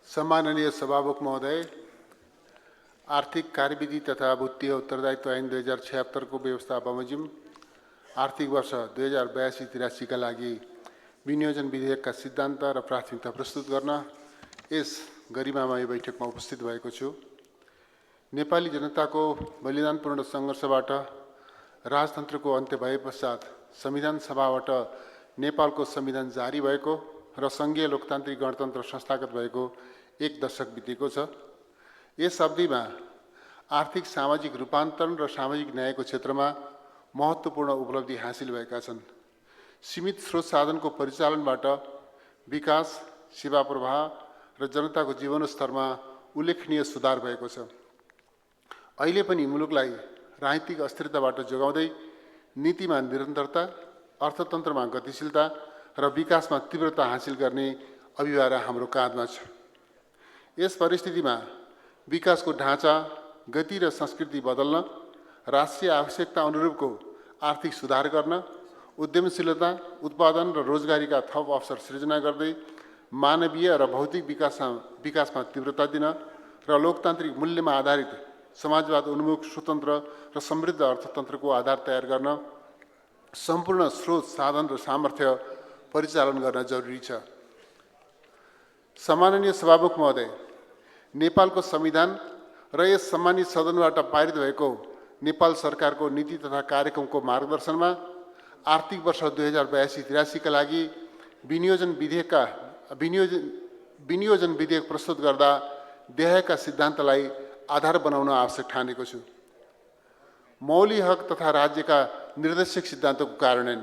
सम्माननीय सभामुख महोदय, आर्थिक कार्यविधि तथा वित्तीय उत्तरदायित्व ऐन 2076 को व्यवस्था बमोजिम आर्थिक वर्ष 2082-83 का लागि विनियोजन विधेयकका सिद्धान्त र प्राथमिकता प्रस्तुत गर्न यस गरिमामय बैठकमा उपस्थित भएको छु। नेपाली जनताको बलिदानपूर्ण सङ्घर्षबाट राजतन्त्रको अन्त्य भए पश्चात संविधान सभाबाट नेपालको संविधान जारी भएको र सङ्घीय लोकतान्त्रिक गणतन्त्र संस्थागत भएको 1 दशक बितेको छ। यस अवधिमा आर्थिक सामाजिक रूपान्तरण र सामाजिक न्यायको क्षेत्रमा महत्त्वपूर्ण उपलब्धि हासिल भएका छन्। सीमित स्रोत साधनको परिचालनबाट विकास, सेवा प्रवाह र जनताको जीवनस्तरमा उल्लेखनीय सुधार भएको छ। अहिले पनि मुलुकलाई राजनीतिक अस्थिरताबाट जोगाउँदै नीतिमा निरन्तरता, अर्थतन्त्रमा गतिशीलता र विकासमा तीव्रता हासिल गर्ने अभिभार हाम्रो काँधमा छ। यस परिस्थितिमा विकासको ढाँचा, गति र संस्कृति बदल्न, राष्ट्रिय आवश्यकता अनुरूपको आर्थिक सुधार गर्न, उद्यमशीलता, उत्पादन र रोजगारीका थप अवसर सृजना गर्दै मानवीय र भौतिक विकासमा तीव्रता दिन र लोकतान्त्रिक मूल्यमा आधारित समाजवाद उन्मुख स्वतन्त्र र समृद्ध अर्थतन्त्रको आधार तयार गर्न सम्पूर्ण स्रोत साधन र सामर्थ्य परिचालन गर्न जरुरी छ। सम्माननीय सभामुख महोदय, नेपालको संविधान र यस सम्मानित सदनबाट पारित भएको नेपाल सरकारको नीति तथा कार्यक्रमको मार्गदर्शनमा आर्थिक वर्ष 2082-83 का लागि विनियोजन विधेयक प्रस्तुत गर्दा देहायका सिद्धान्तलाई आधार बनाउन आवश्यक ठानेको छु। मौलिक हक तथा राज्यका निर्देशक सिद्धान्तको कार्यान्वयन।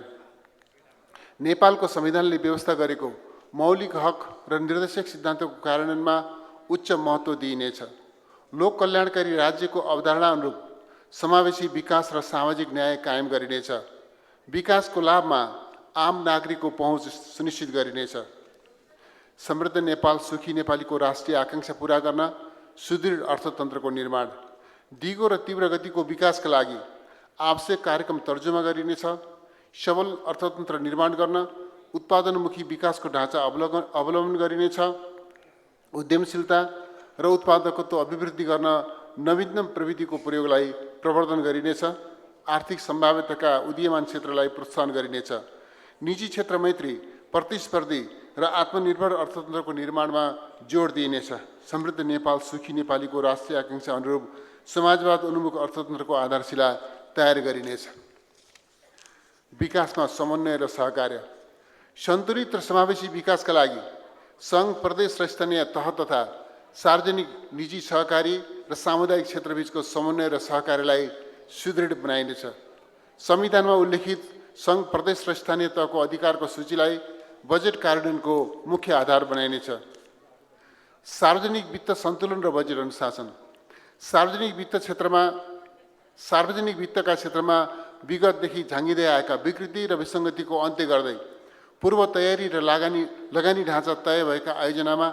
नेपालको संविधानले व्यवस्था गरेको मौलिक हक र निर्देशक सिद्धान्तको कार्यान्वयनमा उच्च महत्त्व दिइनेछ। लोक कल्याणकारी राज्यको अवधारणा अनुरूप समावेशी विकास र सामाजिक न्याय कायम गरिनेछ। विकासको लाभमा आम नागरिकको पहुँच सुनिश्चित गरिनेछ। समृद्ध नेपाल, सुखी नेपालीको राष्ट्रिय आकांक्षा पूरा गर्न सुदृढ अर्थतन्त्रको निर्माण, दिगो र तीव्र गतिको विकासका लागि आवश्यक कार्यक्रम तर्जुमा गरिनेछ। सबल अर्थतन्त्र निर्माण गर्न उत्पादनमुखी विकासको ढाँचा अवलम्बन गरिनेछ। उद्यमशीलता र उत्पादकत्व अभिवृद्धि गर्न नवीनतम प्रविधिको प्रयोगलाई प्रवर्धन गरिनेछ। आर्थिक सम्भाव्यताका उदीयमान क्षेत्रलाई प्रोत्साहन गरिनेछ। निजी क्षेत्र मैत्री, प्रतिस्पर्धी र आत्मनिर्भर अर्थतन्त्रको निर्माणमा जोड दिइनेछ। समृद्ध नेपाल, सुखी नेपालीको राष्ट्रिय आकांक्षा अनुरूप समाजवाद उन्मुख अर्थतन्त्रको आधारशिला तयार गरिनेछ। विकासमा समन्वय र सहकार्य। सन्तुलित र समावेशी विकासका लागि सङ्घ, प्रदेश र स्थानीय तह तथा सार्वजनिक, निजी, सहकारी र सामुदायिक क्षेत्रबीचको समन्वय र सहकार्यलाई सुदृढ बनाइनेछ। संविधानमा उल्लेखित सङ्घ, प्रदेश र स्थानीय तहको अधिकारको सूचीलाई बजेट कार्यान्वयनको मुख्य आधार बनाइनेछ। सार्वजनिक वित्त सन्तुलन र बजेट अनुशासन। सार्वजनिक वित्तका क्षेत्रमा विगतदेखि झाँगिँदै आएका विकृति र विसङ्गतिको अन्त्य गर्दै पूर्व तयारी र लगानी ढाँचा तय भएका आयोजनामा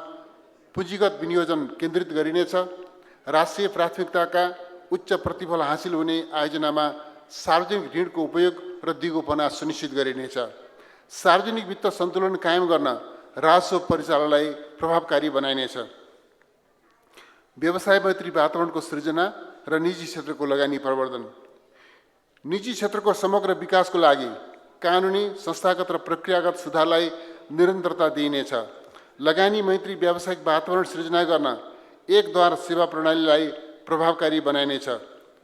पुँजीगत विनियोजन केन्द्रित गरिनेछ। राष्ट्रिय प्राथमिकताका उच्च प्रतिफल हासिल हुने आयोजनामा सार्वजनिक ऋणको उपयोग र दिगोपना सुनिश्चित गरिनेछ। सार्वजनिक वित्त सन्तुलन कायम गर्न राजस्व परिचालनलाई प्रभावकारी बनाइनेछ। व्यवसाय मैत्री वातावरणको सृजना र निजी क्षेत्रको लगानी प्रवर्धन। निजी क्षेत्रको समग्र विकासको लागि कानुनी, संस्थागत र प्रक्रियागत सुधारलाई निरन्तरता दिइनेछ। लगानी मैत्री व्यावसायिक वातावरण सृजना गर्न एकद्वार सेवा प्रणालीलाई प्रभावकारी बनाइनेछ।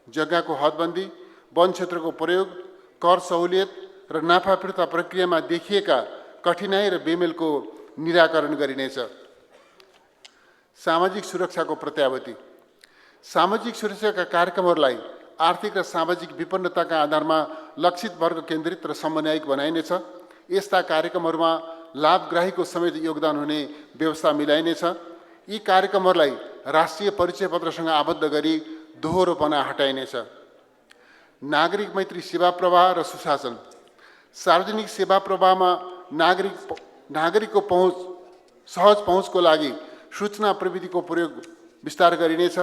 जग्गाको हदबन्दी, वन क्षेत्रको प्रयोग, कर सहुलियत र नाफा फिर्ता प्रक्रियामा देखिएका कठिनाई र बेमेलको निराकरण गरिनेछ। सामाजिक सुरक्षाको प्रत्याभूति। सामाजिक सुरक्षाका कार्यक्रमहरूलाई आर्थिक र सामाजिक विपन्नताका आधारमा लक्षित वर्ग केन्द्रित र समन्वयिक बनाइनेछ। यस्ता कार्यक्रमहरूमा लाभग्राहीको समेत योगदान हुने व्यवस्था मिलाइनेछ। यी कार्यक्रमहरूलाई राष्ट्रिय परिचय पत्रसँग आबद्ध गरी दोहोरोपना हटाइनेछ। नागरिक मैत्री सेवा प्रवाह र सुशासन। सार्वजनिक सेवा प्रवाहमा नागरिकको सहज पहुँचको लागि सूचना प्रविधिको प्रयोग विस्तार गरिनेछ।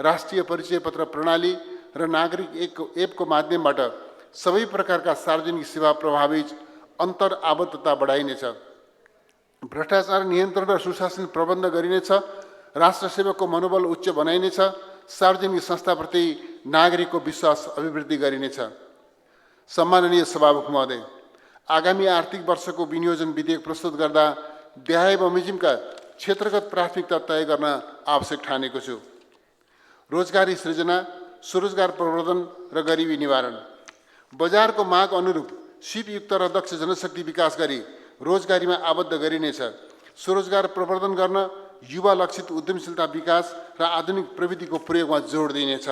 राष्ट्रिय परिचय पत्र प्रणाली र नागरिक एपको माध्यमबाट सबै प्रकारका सार्वजनिक सेवा प्रवाहबीच अन्तर आबद्धता बढाइनेछ। भ्रष्टाचार नियन्त्रण र सुशासन प्रबन्ध गरिनेछ। राष्ट्र सेवकको मनोबल उच्च बनाइनेछ। सार्वजनिक संस्थाप्रति नागरिकको विश्वास अभिवृद्धि गरिनेछ। सम्माननीय सभामुख महोदय, आगामी आर्थिक वर्षको विनियोजन विधेयक प्रस्तुत गर्दा देहाय बमोजिमका क्षेत्रगत प्राथमिकता तय गर्न आवश्यक ठानेको छु। रोजगारी सृजना, स्वरोजगार प्रवर्धन र गरिबी निवारण। बजारको माग अनुरूप सिपयुक्त र दक्ष जनशक्ति विकास गरी रोजगारीमा आबद्ध गरिनेछ। स्वरोजगार प्रवर्धन गर्न युवा लक्षित उद्यमशीलता विकास र आधुनिक प्रविधिको प्रयोगमा जोड दिइनेछ।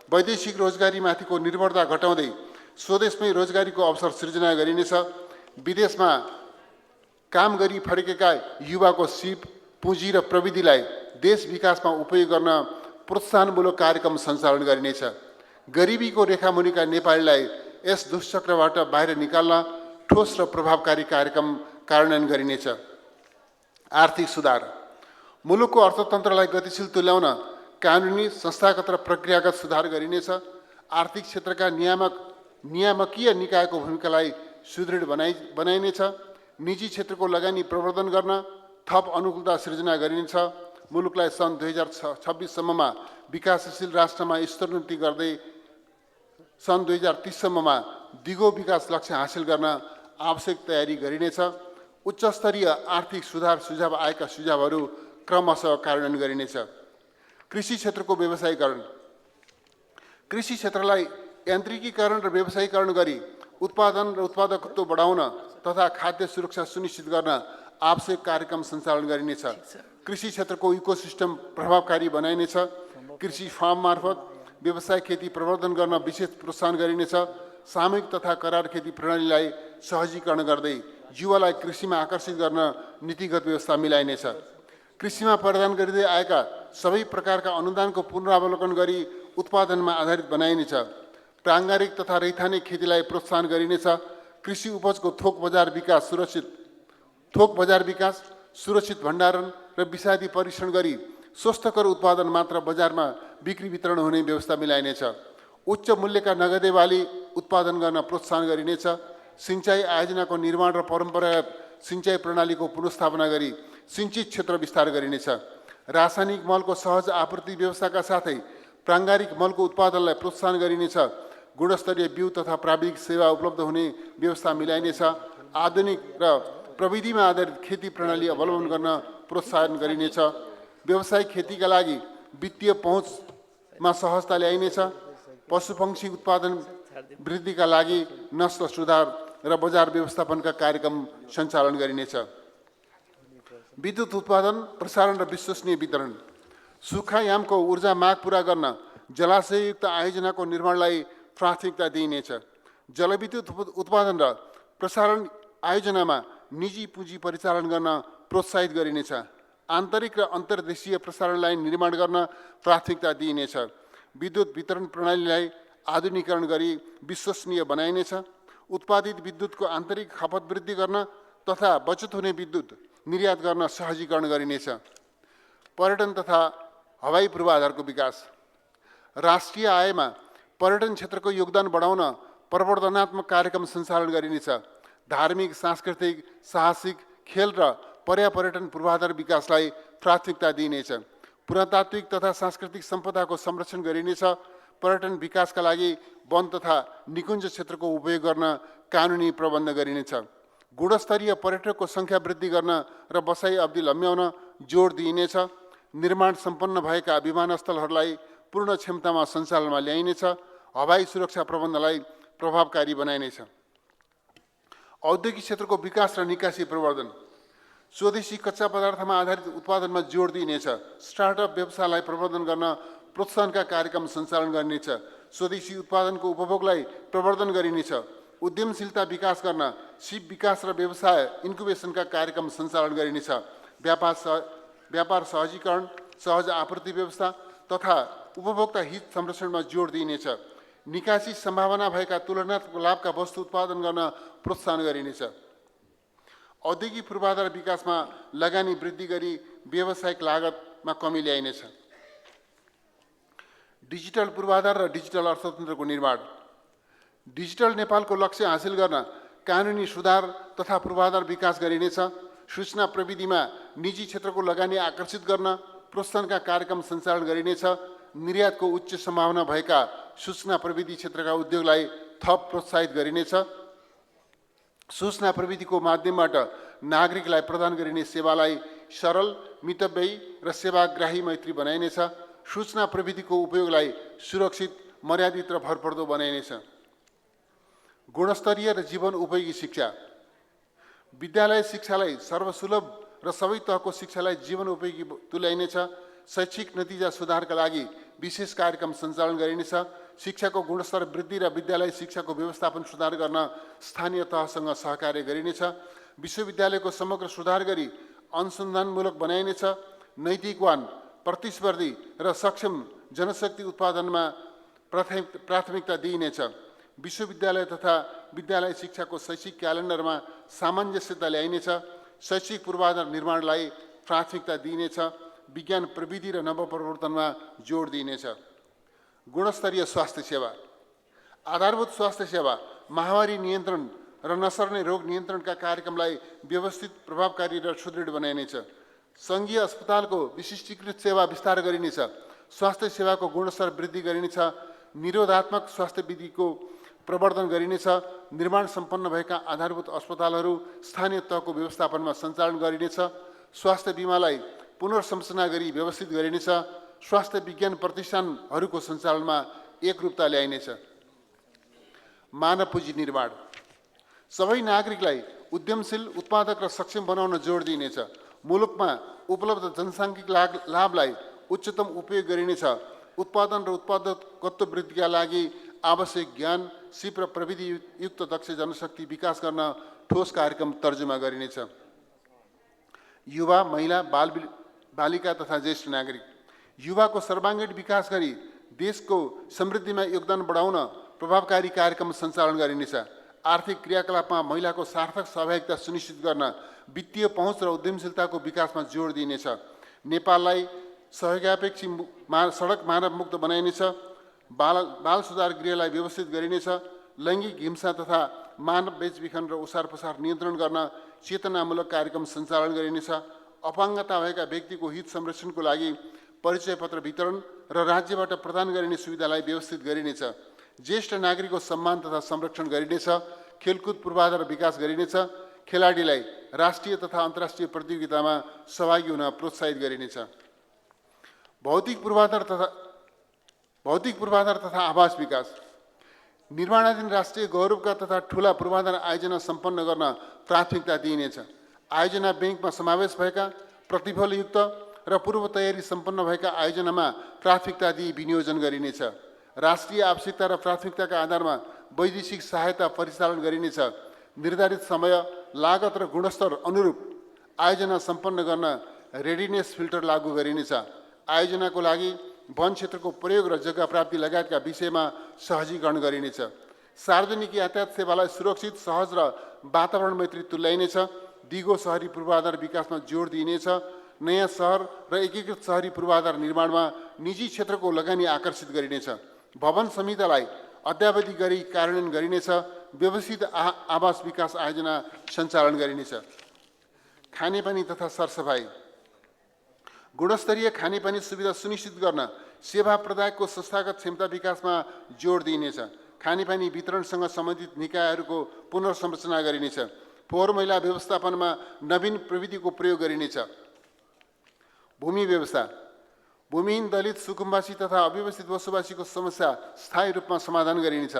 वैदेशिक रोजगारीमाथिको निर्भरता घटाउँदै स्वदेशमै रोजगारीको अवसर सृजना गरिनेछ। विदेशमा काम गरी फर्केका युवाको सिप, पुँजी र प्रविधिलाई देश विकासमा उपयोग गर्न प्रोत्साहनमूलक कार्यक्रम सञ्चालन गरिनेछ। गरिबीको रेखामुनिका नेपालीलाई यस दुष्चक्रबाट बाहिर निकाल्न ठोस र प्रभावकारी कार्यक्रम कार्यान्वयन गरिनेछ। आर्थिक सुधार। मुलुकको अर्थतन्त्रलाई गतिशील तुल्याउन कानुनी, संस्थागत र प्रक्रियागत सुधार गरिनेछ। आर्थिक क्षेत्रका नियामकीय निकायको भूमिकालाई सुदृढ बनाइनेछ। निजी क्षेत्रको लगानी प्रवर्धन गर्न थप अनुकूलता सृजना गरिनेछ। मुलुकलाई सन् 2026 सम्ममा विकासशील राष्ट्रमा स्तरोन्नति गर्दै सन् 2030 सम्ममा दिगो विकास लक्ष्य हासिल गर्न आवश्यक तयारी गरिनेछ। उच्चस्तरीय आर्थिक सुधार सुझाव आएका सुझावहरू क्रमशः कार्यान्वयन गरिनेछ। कृषि क्षेत्रको व्यवसायीकरण। कृषि क्षेत्रलाई यान्त्रिकीकरण र व्यवसायीकरण गरी उत्पादन र उत्पादकत्व बढाउन तथा खाद्य सुरक्षा सुनिश्चित गर्न आवश्यक कार्यक्रम सञ्चालन गरिनेछ। कृषि क्षेत्रको इकोसिस्टम प्रभावकारी बनाइनेछ। कृषि फार्म मार्फत व्यवसाय खेती प्रवर्धन गर्न विशेष प्रोत्साहन गरिनेछ। सामूहिक तथा करार खेती प्रणालीलाई सहजीकरण गर्दै युवालाई कृषिमा आकर्षित गर्न नीतिगत व्यवस्था मिलाइनेछ। कृषिमा प्रदान गरिँदै आएका सबै प्रकारका अनुदानको पुनरावलोकन गरी उत्पादनमा आधारित बनाइनेछ। प्राङ्गारिक तथा रैथानिक खेतीलाई प्रोत्साहन गरिनेछ। कृषि उपजको थोक बजार विकास, सुरक्षित भण्डारण र विषादी परीक्षण गरी स्वस्थकर उत्पादन मात्र बजारमा बिक्री वितरण हुने व्यवस्था मिलाइनेछ। उच्च मूल्यका नगदे बाली उत्पादन गर्न प्रोत्साहन गरिनेछ। सिंचाई आयोजनाको निर्माण र परम्परागत सिंचाई प्रणालीको पुनर्स्थापना गरी सिंचित क्षेत्र विस्तार गरिनेछ। रासायनिक मलको सहज आपूर्ति व्यवस्थाका साथै प्राङ्गारिक मलको उत्पादनलाई प्रोत्साहन गरिनेछ। गुणस्तरीय बिउ तथा प्राविधिक सेवा उपलब्ध हुने व्यवस्था मिलाइनेछ। आधुनिक र प्रविधिमा आधारित खेती प्रणाली अवलम्बन गर्न प्रोत्साहन गरिनेछ। व्यावसायिक खेतीका लागि वित्तीय पहुँचमा सहजता ल्याइनेछ। पशुपक्षी उत्पादन वृद्धिका लागि नस्ल सुधार र बजार व्यवस्थापनका कार्यक्रम सञ्चालन गरिनेछ। विद्युत उत्पादन, प्रसारण र विश्वसनीय वितरण। सुक्खायामको ऊर्जा माग पूरा गर्न जलाशययुक्त आयोजनाको निर्माणलाई प्राथमिकता दिइनेछ। जलविद्युत उत्पादन र प्रसारण आयोजनामा निजी पुँजी परिचालन गर्न प्रोत्साहित गरिनेछ। आन्तरिक र अन्तर्देशीय प्रसारण लाइन निर्माण गर्न प्राथमिकता दिइनेछ। विद्युत वितरण प्रणालीलाई आधुनिकीकरण गरी विश्वसनीय बनाइनेछ। उत्पादित विद्युतको आन्तरिक खपत वृद्धि गर्न तथा बचत हुने विद्युत निर्यात गर्न सहजीकरण गरिनेछ। पर्यटन तथा हवाई पूर्वाधारको विकास। राष्ट्रिय आयमा पर्यटन क्षेत्रको योगदान बढाउन प्रवर्धनात्मक कार्यक्रम सञ्चालन गरिनेछ। धार्मिक, सांस्कृतिक, साहसिक, खेल र पर्यापर्यटन पूर्वाधार विकासलाई प्राथमिकता दिइनेछ। पुरातात्विक तथा सांस्कृतिक सम्पदाको संरक्षण गरिनेछ। पर्यटन विकासका लागि वन तथा निकुञ्ज क्षेत्रको उपयोग गर्न कानुनी प्रबन्ध गरिनेछ। गुणस्तरीय पर्यटकको सङ्ख्या वृद्धि गर्न र बसाइ अवधि लम्ब्याउन जोड दिइनेछ। निर्माण सम्पन्न भएका विमानस्थलहरूलाई पूर्ण क्षमतामा सञ्चालनमा ल्याइनेछ। हवाई सुरक्षा प्रबन्धलाई प्रभावकारी बनाइनेछ। औद्योगिक क्षेत्रको विकास र निकासी प्रवर्धन। स्वदेशी कच्चा पदार्थमा आधारित उत्पादनमा जोड दिइनेछ। स्टार्टअप व्यवसायलाई प्रवर्धन गर्न प्रोत्साहनका कार्यक्रम सञ्चालन गरिनेछ। स्वदेशी उत्पादनको उपभोगलाई प्रवर्धन गरिनेछ। उद्यमशीलता विकास गर्न सिप विकास र व्यवसाय इन्क्युबेसनका कार्यक्रम सञ्चालन गरिनेछ। व्यापार सहजीकरण, सहज आपूर्ति व्यवस्था तथा उपभोक्ता हित संरक्षणमा जोड दिइनेछ। निकासी सम्भावना भएका तुलनात्मक लाभका वस्तु उत्पादन गर्न प्रोत्साहन गरिनेछ। औद्योगिक पूर्वाधार विकासमा लगानी वृद्धि गरी व्यावसायिक लागतमा कमी ल्याइनेछ। डिजिटल पूर्वाधार र डिजिटल अर्थतन्त्रको निर्माण। डिजिटल नेपालको लक्ष्य हासिल गर्न कानुनी सुधार तथा पूर्वाधार विकास गरिनेछ। सूचना प्रविधिमा निजी क्षेत्रको लगानी आकर्षित गर्न प्रोत्साहनका कार्यक्रम सञ्चालन गरिनेछ। निर्यातको उच्च सम्भावना भएका सूचना प्रविधि क्षेत्रका उद्योगलाई थप प्रोत्साहित गरिनेछ। सूचना प्रविधिको माध्यमबाट नागरिकलाई प्रदान गरिने सेवालाई सरल, मितव्ययी र सेवाग्राही मैत्री बनाइनेछ। सूचना प्रविधिको उपयोगलाई सुरक्षित, मर्यादित र भरपर्दो बनाइनेछ। गुणस्तरीय र जीवन उपयोगी शिक्षा। विद्यालय शिक्षालाई सर्वसुलभ र सबै तहको शिक्षालाई जीवन उपयोगी तुल्याइनेछ। शैक्षिक नतिजा सुधारका लागि विशेष कार्यक्रम सञ्चालन गरिनेछ। शिक्षाको गुणस्तर वृद्धि र विद्यालय शिक्षाको व्यवस्थापन सुधार गर्न स्थानीय तहसँग सहकार्य गरिनेछ। विश्वविद्यालयको समग्र सुधार गरी अनुसन्धानमूलक बनाइनेछ। नैतिकवान, प्रतिस्पर्धी र सक्षम जनशक्ति उत्पादनमा प्राथमिकता दिइनेछ। विश्वविद्यालय तथा विद्यालय शिक्षाको शैक्षिक क्यालेन्डरमा सामञ्जस्यता ल्याइनेछ। शैक्षिक पूर्वाधार निर्माणलाई प्राथमिकता दिइनेछ। विज्ञान, प्रविधि र नवप्रवर्तनमा जोड दिइनेछ। गुणस्तरीय स्वास्थ्य सेवा। आधारभूत स्वास्थ्य सेवा, महामारी नियन्त्रण र नसर्ने रोग नियन्त्रणका कार्यक्रमलाई व्यवस्थित, प्रभावकारी र सुदृढ बनाइनेछ। सङ्घीय अस्पतालको विशिष्टीकृत सेवा विस्तार गरिनेछ। स्वास्थ्य सेवाको गुणस्तर वृद्धि गरिनेछ। निरोधात्मक स्वास्थ्य विधिको प्रवर्धन गरिनेछ। निर्माण सम्पन्न भएका आधारभूत अस्पतालहरू स्थानीय तहको व्यवस्थापनमा सञ्चालन गरिनेछ। स्वास्थ्य बिमालाई पुनर्संरचना गरी व्यवस्थित गरिनेछ। स्वास्थ्य विज्ञान प्रतिष्ठानहरूको सञ्चालनमा एकरूपता ल्याइनेछ। मानव पुँजी निर्माण। सबै नागरिकलाई उद्यमशील, उत्पादक र सक्षम बनाउन जोड दिइनेछ। मुलुकमा उपलब्ध जनसाङ्ख्यिक लाभलाई उच्चतम उपयोग गरिनेछ। उत्पादन र उत्पादकत्व वृद्धिका लागि आवश्यक ज्ञान, सिप र प्रविधियुक्त दक्ष जनशक्ति विकास गर्न ठोस कार्यक्रम तर्जुमा गरिनेछ। युवा, महिला, बालिका तथा ज्येष्ठ नागरिक। युवाको सर्वाङ्गीण विकास गरी देशको समृद्धिमा योगदान बढाउन प्रभावकारी कार्यक्रम सञ्चालन गरिनेछ। आर्थिक क्रियाकलापमा महिलाको सार्थक सहभागिता सुनिश्चित गर्न वित्तीय पहुँच र उद्यमशीलताको विकासमा जोड दिइनेछ। नेपाललाई सहयोगापेक्षी सडक मानव मुक्त बनाइनेछ। बाल सुधार गृहलाई व्यवस्थित गरिनेछ। लैङ्गिक हिंसा तथा मानव बेचबिखन र ओसार पसार नियन्त्रण गर्न चेतनामूलक कार्यक्रम सञ्चालन गरिनेछ। अपाङ्गता भएका व्यक्तिको हित संरक्षणको लागि परिचय पत्र वितरण र राज्यबाट प्रदान गरिने सुविधालाई व्यवस्थित गरिनेछ। ज्येष्ठ नागरिकको सम्मान तथा संरक्षण गरिनेछ। खेलकुद पूर्वाधार विकास गरिनेछ। खेलाडीलाई राष्ट्रिय तथा अन्तर्राष्ट्रिय प्रतियोगितामा सहभागी हुन प्रोत्साहित गरिनेछ। भौतिक पूर्वाधार तथा आवास विकास। निर्माणाधीन राष्ट्रिय गौरवका तथा ठूला पूर्वाधार आयोजना सम्पन्न गर्न प्राथमिकता दिइनेछ। आयोजना ब्याङ्कमा समावेश भएका, प्रतिफलयुक्त र पूर्व तयारी सम्पन्न भएका आयोजनामा प्राथमिकता दिई विनियोजन गरिनेछ। राष्ट्रिय आवश्यकता र प्राथमिकताका आधारमा वैदेशिक सहायता परिचालन गरिनेछ। निर्धारित समय, लागत र गुणस्तर अनुरूप आयोजना सम्पन्न गर्न रेडिनेस फिल्टर लागू गरिनेछ। आयोजनाको लागि वन क्षेत्रको प्रयोग र जग्गा प्राप्ति लगायतका विषयमा सहजीकरण गरिनेछ। सार्वजनिक यातायात सेवालाई सुरक्षित, सहज र वातावरण मैत्री तुल्याइनेछ। दिगो शहरी पूर्वाधार विकासमा जोड दिइनेछ। नयाँ सहर र एकीकृत शहरी पूर्वाधार निर्माणमा निजी क्षेत्रको लगानी आकर्षित गरिनेछ। भवन संहितालाई अद्यावधि गरी कार्यान्वयन गरिनेछ। व्यवस्थित आवास विकास आयोजना सञ्चालन गरिनेछ। खानेपानी तथा सरसफाइ। गुणस्तरीय खानेपानी सुविधा सुनिश्चित गर्न सेवा प्रदायकको संस्थागत क्षमता विकासमा जोड दिइनेछ। खानेपानी वितरणसँग सम्बन्धित निकायहरूको पुनर्संरचना गरिनेछ। फोहोर मैला व्यवस्थापनमा नवीन प्रविधिको प्रयोग गरिनेछ। भूमि व्यवस्था। भूमिहीन, दलित, सुकुम्बासी तथा अव्यवस्थित बसोबासीको समस्या स्थायी रूपमा समाधान गरिनेछ।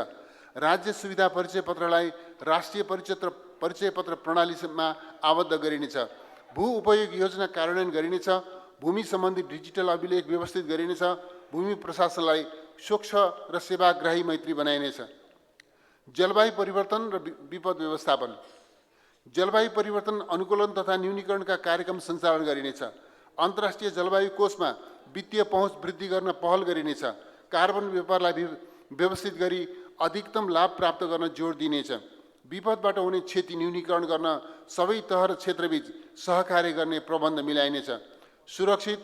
राज्य सुविधा परिचय पत्रलाई राष्ट्रिय परिचय पत्र प्रणालीमा आबद्ध गरिनेछ। भू उपयोग योजना कार्यान्वयन गरिनेछ। भूमि सम्बन्धी डिजिटल अभिलेख व्यवस्थित गरिनेछ। भूमि प्रशासनलाई स्वच्छ र सेवाग्राही मैत्री बनाइनेछ। जलवायु परिवर्तन र विपद व्यवस्थापन। जलवायु परिवर्तन अनुकूलन तथा न्यूनीकरणका कार्यक्रम सञ्चालन गरिनेछ। अन्तर्राष्ट्रिय जलवायु कोषमा वित्तीय पहुँच वृद्धि गर्न पहल गरिनेछ। कार्बन व्यापारलाई व्यवस्थित गरी अधिकतम लाभ प्राप्त गर्न जोड दिइनेछ। विपदबाट हुने क्षति न्यूनीकरण गर्न सबै तह र क्षेत्रबीच सहकार्य गर्ने प्रबन्ध मिलाइनेछ। सुरक्षित,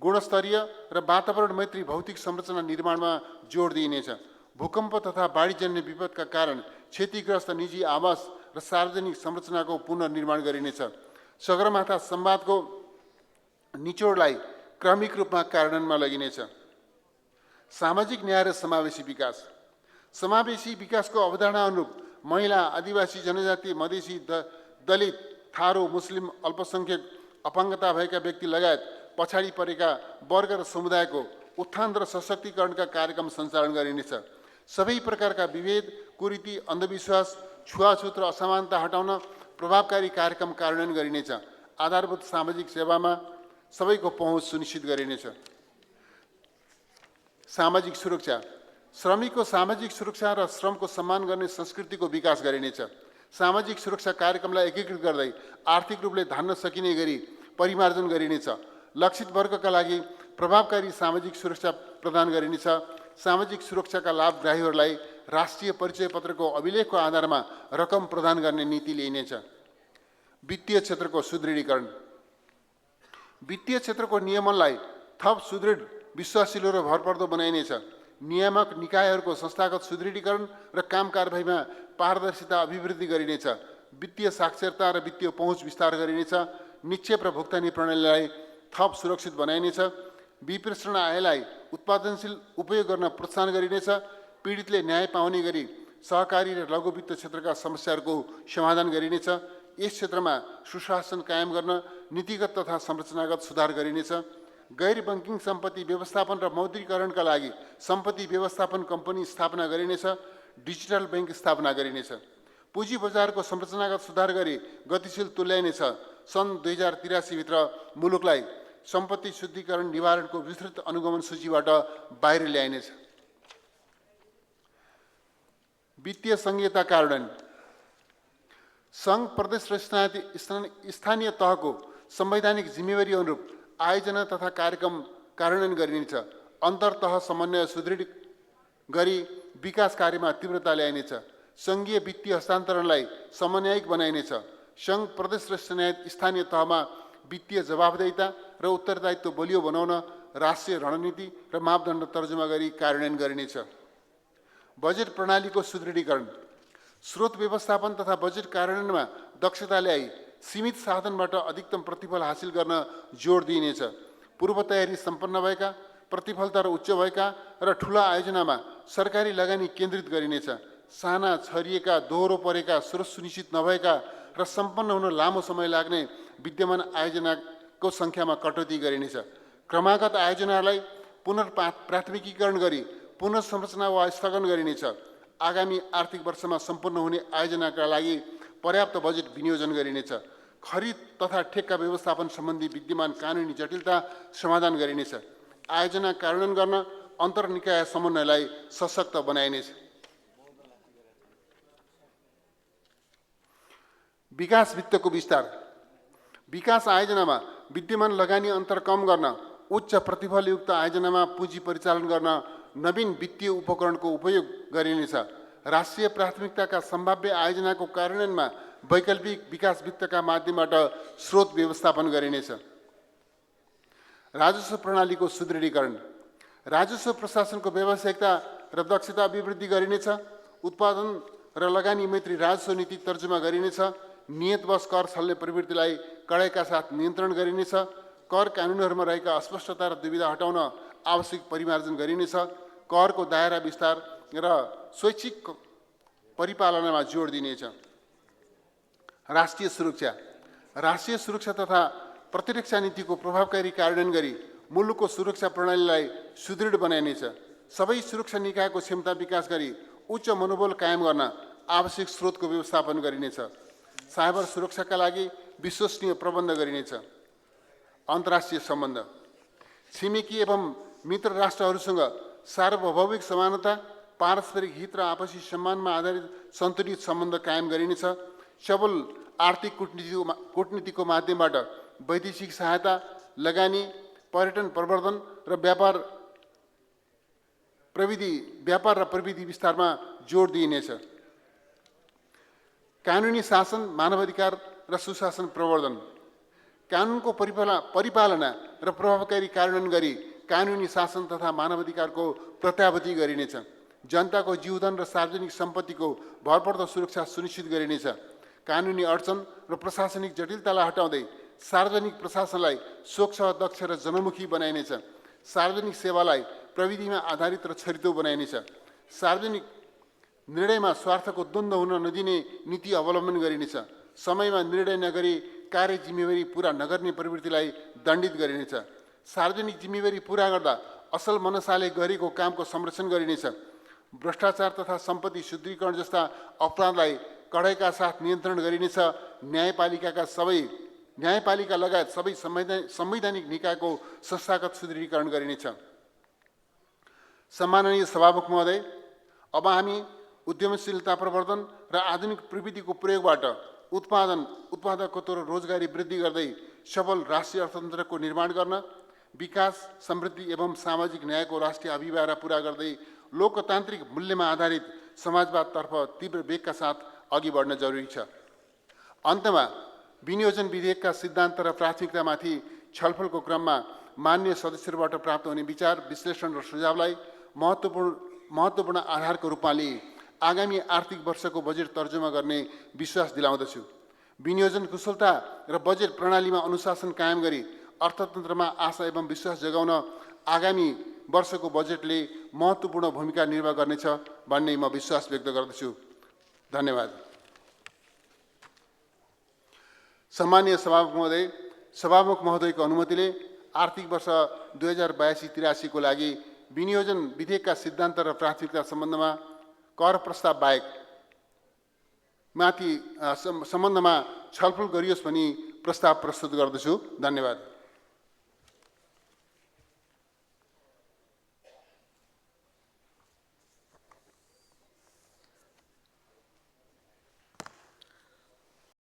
गुणस्तरीय र वातावरण मैत्री भौतिक संरचना निर्माणमा जोड दिइनेछ। भूकम्प तथा बाढीजन्य विपदका कारण क्षतिग्रस्त निजी आवास र सार्वजनिक संरचनाको पुनर्निर्माण गरिनेछ। सगरमाथा संवादको निचोडलाई क्रमिक रूपमा कार्यान्वयनमा लगिनेछ। सामाजिक न्याय र समावेशी विकास। समावेशी विकासको अवधारणा अनुरूप महिला, आदिवासी जनजाति, मधेसी, दलित, थारू, मुस्लिम, अल्पसंख्यक, अपाङ्गता भएका व्यक्ति लगायत पछाडि परेका वर्ग र समुदायको उत्थान र सशक्तिकरणका कार्यक्रम सञ्चालन गरिनेछ। सबै प्रकारका विभेद, कुरीति, अन्धविश्वास, छुवाछुत र असमानता हटाउन प्रभावकारी कार्यक्रम कार्यान्वयन गरिनेछ। आधारभूत सामाजिक सेवामा सबैको पहुँच सुनिश्चित गरिनेछ। सामाजिक सुरक्षा। श्रमिकको सामाजिक सुरक्षा र श्रमको सम्मान गर्ने संस्कृतिको विकास गरिनेछ। सामाजिक सुरक्षा कार्यक्रमलाई एकीकृत गर्दै आर्थिक रूपले धान्न सकिने गरी परिमार्जन गरिनेछ। लक्षित वर्गका लागि प्रभावकारी सामाजिक सुरक्षा प्रदान गरिनेछ। सामाजिक सुरक्षाका लाभग्राहीहरूलाई राष्ट्रिय परिचय पत्रको अभिलेखको आधारमा रकम प्रदान गर्ने नीति लिइनेछ। वित्तीय क्षेत्रको सुदृढीकरण। वित्तीय क्षेत्रको नियमनलाई थप सुदृढ, विश्वासिलो र भरपर्दो बनाइनेछ। नियामक निकायहरूको संस्थागत सुदृढीकरण र काम कारबाहीमा पारदर्शिता अभिवृद्धि गरिनेछ। वित्तीय साक्षरता र वित्तीय पहुँच विस्तार गरिनेछ। निक्षेप र भुक्तानी प्रणालीलाई थप सुरक्षित बनाइनेछ। विप्रेषण आयलाई उत्पादनशील उपयोग गर्न प्रोत्साहन गरिनेछ। पीडितले न्याय पाउने गरी सहकारी र लघु वित्त क्षेत्रका समस्याहरूको समाधान गरिनेछ। यस क्षेत्रमा सुशासन कायम गर्न नीतिगत तथा संरचनागत सुधार गरिनेछ। गैर बैंकिङ सम्पत्ति व्यवस्थापन र मौद्रीकरणका लागि सम्पत्ति व्यवस्थापन कम्पनी स्थापना गरिनेछ। डिजिटल बैंक स्थापना गरिनेछ। पुँजी बजारको संरचनागत सुधार गरी गतिशील तुल्याइनेछ। सन् 2083 भित्र मुलुकलाई सम्पत्ति शुद्धिकरण निवारणको विस्तृत अनुगमन सूचीबाट बाहिर ल्याइनेछ। वित्तीय संघीयता कार्यान्वयन। सङ्घ, प्रदेश र स्थानीय तहको संवैधानिक जिम्मेवारी अनुरूप आयोजना तथा कार्यक्रम कार्यान्वयन गरिनेछ। अन्तर्तह समन्वय सुदृढ गरी विकास कार्यमा तीव्रता ल्याइनेछ। सङ्घीय वित्तीय हस्तान्तरणलाई समन्वयिक बनाइनेछ। सङ्घ, प्रदेश र स्थानीय तहमा वित्तीय जवाबदेहिता र उत्तरदायित्व बलियो बनाउन राष्ट्रिय रणनीति र मापदण्ड तर्जुमा गरी कार्यान्वयन गरिनेछ। बजेट प्रणालीको सुदृढीकरण। स्रोत व्यवस्थापन तथा बजेट कार्यान्वयनमा दक्षता ल्याई सीमित साधनबाट अधिकतम प्रतिफल हासिल गर्न जोड दिइनेछ। पूर्व तयारी सम्पन्न भएका, प्रतिफलता उच्च भएका र ठुला आयोजनामा सरकारी लगानी केन्द्रित गरिनेछ। साना, छरिएका, दोहोरो परेका, स्रोत सुनिश्चित नभएका र सम्पन्न हुन लामो समय लाग्ने विद्यमान आयोजनाको सङ्ख्यामा कटौती गरिनेछ। क्रमागत आयोजनालाई पुनर्प्राथमिकीकरण गरी पुनर्संरचना वा स्थगन गरिनेछ। आगामी आर्थिक वर्षमा सम्पन्न हुने आयोजनाका लागि पर्याप्त बजेट विनियोजन गरिनेछ। खरिद तथा ठेक्का व्यवस्थापन सम्बन्धी विद्यमान कानुनी जटिलता समाधान गरिनेछ। आयोजना कार्यान्वयन गर्न अन्तर्निकाय समन्वयलाई सशक्त बनाइनेछ। विकास वित्तको विस्तार। विकास आयोजनामा विद्यमान लगानी अन्तर कम गर्न, उच्च प्रतिफलयुक्त आयोजनामा पुँजी परिचालन गर्न नवीन वित्तीय उपकरणको उपयोग गरिनेछ। राष्ट्रिय प्राथमिकताका सम्भाव्य आयोजनाको कार्यान्वयनमा वैकल्पिक विकास वित्तका माध्यमबाट स्रोत व्यवस्थापन गरिनेछ। राजस्व प्रणालीको सुदृढीकरण। राजस्व प्रशासनको व्यावसायिकता र दक्षता अभिवृद्धि गरिनेछ। उत्पादन र लगानी मैत्री राजस्व नीति तर्जुमा गरिनेछ। नियतवश कर छल्ने प्रवृत्तिलाई कडाइका साथ नियन्त्रण गरिनेछ। कर कानुनहरूमा रहेका अस्पष्टता र दुविधा हटाउन आवश्यक परिमार्जन गरिनेछ। करको दायरा विस्तार र स्वैच्छिक परिपालनामा जोड दिनेछ। राष्ट्रिय सुरक्षा। राष्ट्रिय सुरक्षा तथा प्रतिरक्षा नीतिको प्रभावकारी कार्यान्वयन गरी मुलुकको सुरक्षा प्रणालीलाई सुदृढ बनाइनेछ। सबै सुरक्षा निकायको क्षमता विकास गरी उच्च मनोबल कायम गर्न आवश्यक स्रोतको व्यवस्थापन गरिनेछ। साइबर सुरक्षाका लागि विश्वसनीय प्रबन्ध गरिनेछ। अन्तर्राष्ट्रिय सम्बन्ध। छिमेकी एवं मित्र राष्ट्रहरूसँग सार्वभौमिक समानता, पारस्परिक हित र आपसी सम्मानमा आधारित सन्तुलित सम्बन्ध कायम गरिनेछ। सबल आर्थिक कूटनीतिको माध्यमबाट वैदेशिक सहायता, लगानी, पर्यटन प्रवर्धन र व्यापार र प्रविधि विस्तारमा जोड दिइनेछ। कानुनी शासन, मानवाधिकार र सुशासन प्रवर्धन। कानुनको परिपालना र प्रभावकारी कार्यान्वयन गरी कानुनी शासन तथा मानवाधिकारको प्रत्याभूति गरिनेछ। जनताको जीवधन र सार्वजनिक सम्पत्तिको भरपर्दो सुरक्षा सुनिश्चित गरिनेछ। कानुनी अडचन र प्रशासनिक जटिलतालाई हटाउँदै सार्वजनिक प्रशासनलाई स्वच्छ, दक्ष र जनमुखी बनाइनेछ। सार्वजनिक सेवालाई प्रविधिमा आधारित र छरितो बनाइनेछ। सार्वजनिक निर्णयमा स्वार्थको द्वन्द्व हुन नदिने नीति अवलम्बन गरिनेछ। समयमा निर्णय नगरी कार्य जिम्मेवारी पूरा नगर्ने प्रवृत्तिलाई दण्डित गरिनेछ। सार्वजनिक जिम्मेवारी पूरा गर्दा असल मनसाले गरेको कामको संरक्षण गरिनेछ। भ्रष्टाचार तथा सम्पत्ति शुद्धिकरण जस्ता अपराधलाई कडाइका साथ नियन्त्रण गरिनेछ। न्यायपालिका लगायत सबै संवैधानिक निकायको संस्थागत सुदृढीकरण गरिनेछ। सम्माननीय सभामुख महोदय, अब हामी उद्यमशीलता प्रवर्धन र आधुनिक प्रविधिको प्रयोगबाट उत्पादकत्व र रोजगारी वृद्धि गर्दै सबल राष्ट्रिय अर्थतन्त्रको निर्माण गर्न, विकास, समृद्धि एवं सामाजिक न्यायको राष्ट्रिय अभियान पूरा गर्दै लोकतान्त्रिक मूल्यमा आधारित समाजवादतर्फ तीव्र वेगका साथ अघि बढ्न जरुरी छ। अन्तमा विनियोजन विधेयकका सिद्धान्त र प्राथमिकतामाथि छलफलको क्रममा मान्य सदस्यहरूबाट प्राप्त हुने विचार, विश्लेषण र सुझावलाई महत्त्वपूर्ण आधारको रूपमा लिई आगामी आर्थिक वर्षको बजेट तर्जुमा गर्ने विश्वास दिलाउँदछु। विनियोजन कुशलता र बजेट प्रणालीमा अनुशासन कायम गरी अर्थतन्त्रमा आशा एवं विश्वास जगाउन आगामी वर्षको बजेटले महत्त्वपूर्ण भूमिका निर्वाह गर्नेछ भन्ने म विश्वास व्यक्त गर्दछु। धन्यवाद। सम्मानीय सभामुख महोदयको अनुमतिले आर्थिक वर्ष 2082-83 को लागि विनियोजन विधेयकका सिद्धान्त र प्राथमिकता सम्बन्धमा कर प्रस्ताव बाहेक सम्बन्धमा छलफल गरियोस् भनी प्रस्ताव प्रस्तुत गर्दछु। धन्यवाद।